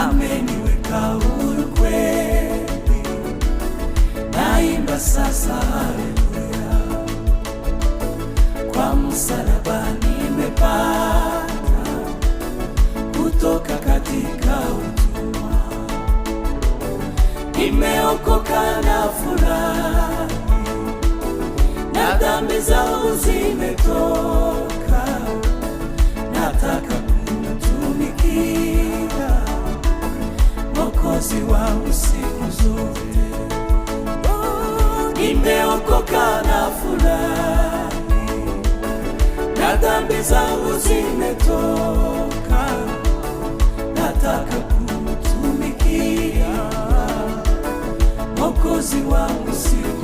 ameniweka huru kweli, naimba sasa haleluya. Kwa msalaba nimepata kutoka katika utumwa, nimeokoka na furahi, na dhambi zangu zimetoka, nataka kumtumikia Mwokozi wangu siku zote. Nimeokoka na furahi, na dhambi zangu zimetoka, nataka kumtumikia Mwokozi wangu siku